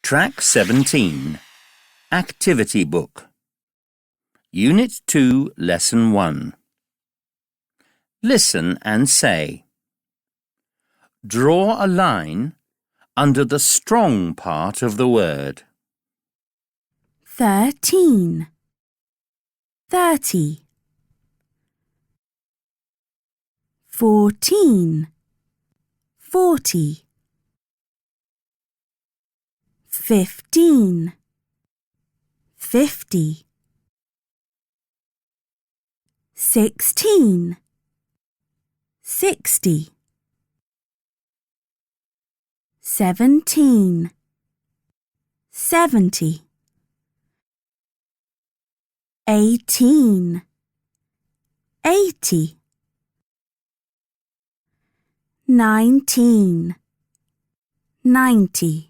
Track 17. Activity Book. Unit 2, Lesson 1. Listen and say. Draw a line under the strong part of the word. 13, 30. 14, 40. 15, 50. 16, 60. 17, 70. 18, 80. 19, 90.